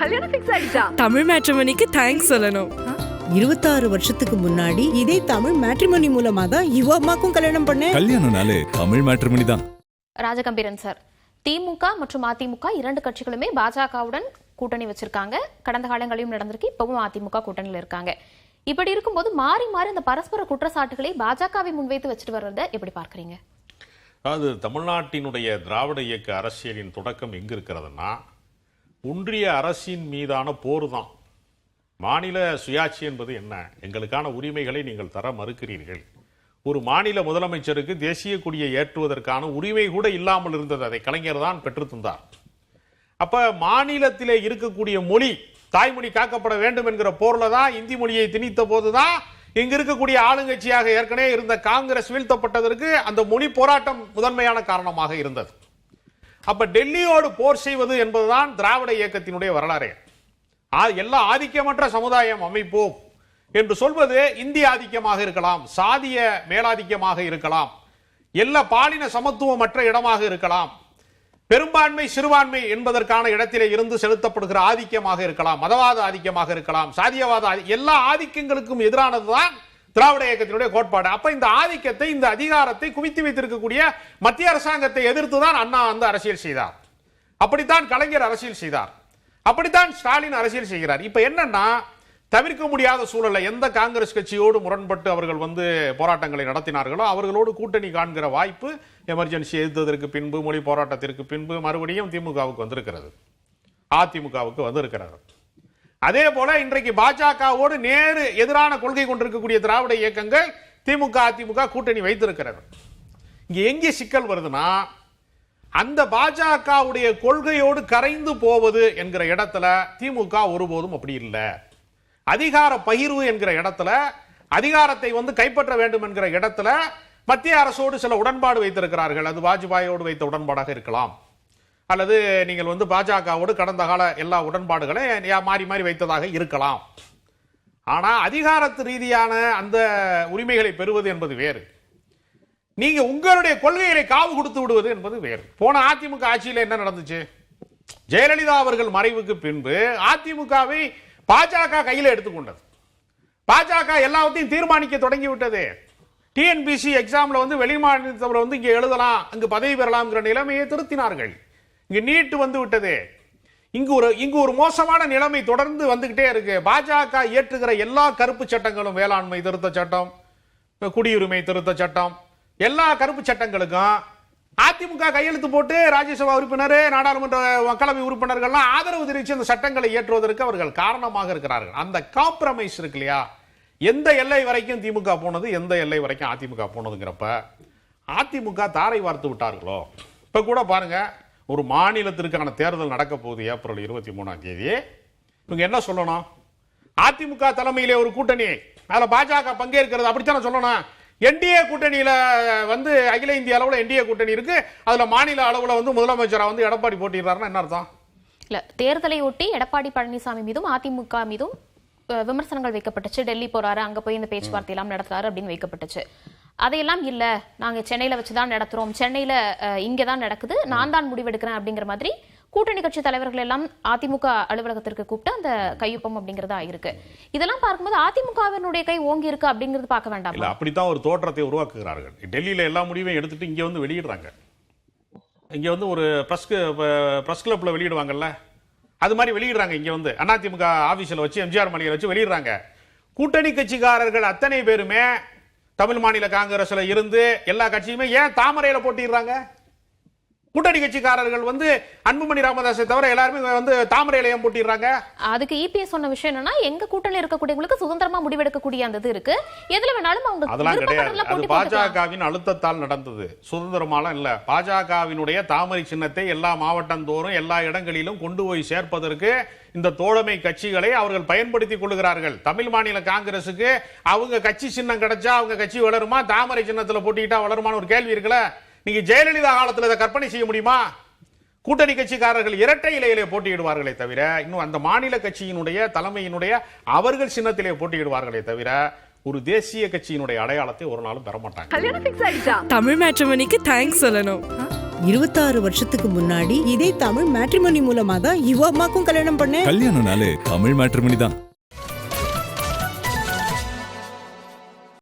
கல்யாணம் ஃபிக்ஸ் ஆயிடுச்சா? தமிழ் மேட்ரிமோனிக்கு தேங்க்ஸ் சொல்லணும். 26 வருஷத்துக்கு முன்னாடி இதே தமிழ் மேட்ரிமோனி மூலமா தான் இவ அம்மாக்கும் கல்யாணம் பண்ணேன். கல்யாணம்னாலே தமிழ் மேட்ரிமோனி தான். ராஜகம்பீரன் சார், திமுக மற்றும் அதிமுக இரண்டு கட்சிகளுமே பாஜகவுடன் கூட்டணி வச்சிருக்காங்க. கடந்த காலங்களிலும் நடந்திருக்கு, இப்பவும் அதிமுக கூட்டணியில் இருக்காங்க. இப்படி இருக்கும்போது மாறி மாறி அந்த பரஸ்பர குற்றச்சாட்டுகளை பாஜகவை முன்வைத்து வச்சுட்டு வர்றதை எப்படி பார்க்கறீங்க? அதாவது தமிழ்நாட்டினுடைய திராவிட இயக்க அரசியலின் தொடக்கம் எங்க இருக்கிறதுனா ஒன்றிய அரசின் மீதான போர் தான். மாநில சுயாட்சி என்பது என்ன? எங்களுக்கான உரிமைகளை நீங்கள் தர மறுக்கிறீர்கள். ஒரு மாநில முதலமைச்சருக்கு தேசிய கொடியை ஏற்றுவதற்கான உரிமை கூட இல்லாமல் இருந்தது. அதை கலைஞர் தான் பெற்று தந்தார். அப்ப மாநிலத்திலே இருக்கக்கூடிய மொழி, தாய்மொழி காக்கப்பட வேண்டும் என்கிற போர்ல தான் இந்தி மொழியை திணித்த போதுதான் இங்க இருக்கக்கூடிய ஆளுங்கட்சியாக ஏற்கனவே இருந்த காங்கிரஸ் வீழ்த்தப்பட்டதற்கு அந்த மொழி போராட்டம் முதன்மையான காரணமாக இருந்தது. அப்ப டெல்லியோடு போர் செய்வது என்பதுதான் திராவிட இயக்கத்தினுடைய வரலாறு. எல்லா ஆதிக்கமற்ற சமுதாயம் அமைப்போம் என்று சொல்வது இந்திய ஆதிக்கமாக இருக்கலாம், சாதிய மேலாதிக்கமாக இருக்கலாம், எல்லா பாலின சமத்துவமற்ற இடமாக இருக்கலாம், பெரும்பான்மை சிறுபான்மை என்பதற்கான இடத்திலே இருந்து செலுத்தப்படுகிற ஆதிக்கமாக இருக்கலாம், மதவாத ஆதிக்கமாக இருக்கலாம், சாதியவாத எல்லா ஆதிக்கங்களுக்கும் எதிரானதுதான் திராவிட இயக்கத்தினுடைய கோட்பாடு. அப்ப இந்த ஆதிக்கத்தை, இந்த அதிகாரத்தை குவித்து வைத்திருக்கக்கூடிய மத்திய அரசாங்கத்தை எதிர்த்துதான் அண்ணா வந்து அரசியல் செய்தார். அப்படித்தான் கலைஞர் அரசியல் செய்தார். அப்படித்தான் ஸ்டாலின் அரசியல் செய்கிறார். இப்ப என்னன்னா, தவிர்க்க முடியாத சூழல்ல எந்த காங்கிரஸ் கட்சியோடு முரண்பட்டு அவர்கள் வந்து போராட்டங்களை நடத்தினார்களோ அவர்களோடு கூட்டணி காண்கிற வாய்ப்பு எமர்ஜென்சி எதிர்த்ததற்கு பின்பு, மொழி போராட்டத்திற்கு பின்பு மறுபடியும் திமுகவுக்கு வந்திருக்கிறது, அதிமுகவுக்கு வந்திருக்கிறது. அதே போல இன்றைக்கு பாஜகவோடு நேரு எதிரான கொள்கை கொண்டிருக்கக்கூடிய திராவிட இயக்கங்கள் திமுக அதிமுக கூட்டணி வைத்திருக்கிறது. இங்க எங்கே சிக்கல் வருதுன்னா, அந்த பாஜகவுடைய கொள்கையோடு கரைந்து போவது என்கிற இடத்துல திமுக ஒருபோதும் அப்படி இல்லை. அதிகார பகிர்வு என்கிற இடத்துல, அதிகாரத்தை வந்து கைப்பற்ற வேண்டும் என்கிற இடத்துல மத்திய அரசோடு சில உடன்பாடு வைத்திருக்கிறார்கள். அது வாஜ்பாயோடு வைத்த உடன்பாடாக இருக்கலாம், அல்லது நீங்கள் வந்து பாஜகவோடு கடந்த கால எல்லா உடன்பாடுகளை மாறி மாறி வைத்ததாக இருக்கலாம். ஆனா அதிகாரத்து ரீதியான அந்த உரிமைகளை பெறுவது என்பது வேறு, நீங்க உங்களுடைய கொள்கைகளை காவு கொடுத்து விடுவது என்பது வேறு. போன அதிமுக ஆட்சியில் என்ன நடந்துச்சு? ஜெயலலிதா அவர்கள் மறைவுக்கு பின்பு அதிமுகவை பாஜக கையில் எடுத்துக்கொண்டது. பாஜக எல்லாத்தையும் தீர்மானிக்க தொடங்கி விட்டது. டிஎன்பிசி எக்ஸாம்ல வந்து வெளிமாநிலத்தவர் வந்து இங்க எழுதலாம், அங்கு பதவி பெறலாம்ங்கிற நிலைமையை திருத்தினார்கள். இங்க நீட்டு வந்து விட்டது. இங்கு ஒரு மோசமான நிலைமை தொடர்ந்து வந்துகிட்டே இருக்கு. பாஜக இயற்றுகிற எல்லா கருப்பு சட்டங்களும், வேளாண்மை திருத்த சட்டம், குடியுரிமை திருத்த சட்டம், எல்லா கருப்பு சட்டங்களுக்கும் அதிமுக கையெழுத்து போட்டு ராஜ்யசபா உறுப்பினர், நாடாளுமன்ற மக்களவை உறுப்பினர்கள்லாம் ஆதரவு தெரிவித்து அந்த சட்டங்களை இயற்றுவதற்கு அவர்கள் காரணமாக இருக்கிறார்கள். அந்த காம்ப்ரமைஸ் இருக்கு இல்லையா, எந்த எல்லை வரைக்கும் திமுக போனது, எந்த எல்லை வரைக்கும் அதிமுக போனதுங்கிறப்ப அதிமுக தாரை வார்த்து விட்டார்களோ. இப்ப கூட பாருங்க, ஒரு மாநிலத்திற்கான தேர்தல் நடக்க போகுது ஏப்ரல் 23ஆம் தேதி. இவங்க என்ன சொல்லணும்? அதிமுக தலைமையிலே ஒரு கூட்டணி, அதுல பாஜக பங்கேற்கிறது, அப்படித்தானே சொல்லணும். என்டிஏ கூட்டணியில வந்து அகில இந்திய அளவுல என்டிஏ கூட்டணி இருக்கு, அதுல மாநில அளவுல வந்து முதலமைச்சரா வந்து எடப்பாடி போட்டிடுறாருன்னா என்ன அர்த்தம்? இல்ல, தேர்தலை ஒட்டி எடப்பாடி பழனிசாமி மீதும் அதிமுக மீதும் விமர்சனங்கள் வைக்கப்பட்டுச்சு. டெல்லி போறாரு, அங்க போய் இந்த பேச்சுவார்த்தை எல்லாம் நடத்துறாரு அப்படின்னு வைக்கப்பட்டுச்சு. அதையெல்லாம் இல்ல, நாங்க சென்னையில வச்சுதான் நடத்துறோம், சென்னையில இங்கதான் நடக்குது, நான் தான் முடிவெடுக்கிறேன் அப்படிங்கிற மாதிரி கூட்டணி கட்சி தலைவர்கள் எல்லாம் அதிமுக அலுவலகத்திற்கு கூப்பிட்டு அந்த கையொப்பம் அப்படிங்கறதா இருக்கு. இதெல்லாம் பார்க்கும்போது அதிமுகவினுடைய கை ஓங்கி இருக்கு அப்படிங்கிறது பார்க்க வேண்டாம். இல்ல, அப்படித்தான் ஒரு தோற்றத்தை உருவாக்குகிறார்கள். டெல்லியில எல்லா முடிவையும் எடுத்துட்டு இங்க வந்து வெளியிடுறாங்க. இங்க வந்து ஒரு பிரஸ் கிளப்ல வெளியிடுவாங்கல்ல, அது மாதிரி வெளியிடுறாங்க. இங்க வந்து அதிமுக ஆபீஸ்ல வச்சு, எம்ஜிஆர் மலையில வச்சு வெளியிடுறாங்க. கூட்டணி கட்சிக்காரர்கள் அத்தனை பேருமே தமிழ் மாநில காங்கிரஸ்ல இருந்து எல்லா கட்சியுமே ஏன் தாமரையில போட்டிடுறாங்க? கூட்டணி கட்சிக்காரர்கள் வந்து அன்புமணி ராமதாஸை தவிர எல்லாருமே வந்து தாமரையில ஏன் போட்டிடுறாங்க? அதுக்கு இபிஎஸ் சொன்ன விஷயம் என்னன்னா, எங்க கூட்டணியில் இருக்கக்கூடியவங்களுக்கு சுதந்திரமா முடிவெடுக்கக்கூடிய அந்த இது இருக்கு, எதுல வேணாலும் அவங்க. அதெல்லாம் கிடையாது. அது பாஜகவின் அழுத்தத்தால் நடந்தது, சுதந்திரமாலாம் இல்ல. பாஜகவினுடைய தாமரை சின்னத்தை எல்லா மாவட்டந்தோறும் எல்லா இடங்களிலும் கொண்டு போய் சேர்ப்பதற்கு இந்த தோழமை கட்சிகளை அவர்கள் பயன்படுத்திக் கொள்கிறார்கள். தமிழ் மாநில காங்கிரசுக்கு அவங்க கட்சி சின்னம் கிடைச்சா அவங்க கட்சி வளருமா, தாமரை சின்னத்துல போட்டிட்டா வளருமான ஒரு கேள்வி இருக்குல்ல. நீங்க ஜெயலலிதா காலத்தில் இதை கற்பனை செய்ய முடியுமா? கூட்டணி கட்சிக்காரர்கள் இரட்டை இலையிலே போட்டியிடுவார்களே தவிர, இன்னும் அந்த மாநில கட்சியினுடைய தலைமையினுடைய அவர்கள் சின்னத்திலே போட்டியிடுவார்களே தவிர ஒரு தேசிய கட்சியினுடைய அடையாளத்தை ஒரு நாளும் பெற மாட்டாங்க. கல்யாணம் ஃபிக்ஸ் ஆயிடுச்சா? தமிழ் மேட்ரிமோனிக்கு தேங்க்ஸ் சொல்லணும். 26 வருஷத்துக்கு முன்னாடி இதே தமிழ் மேட்ரிமோனி மூலமா தான் இவ அம்மாக்கும் கல்யாணம் பண்ணேன். கல்யாணம்னாலே தமிழ் மேட்ரிமோனி தான்.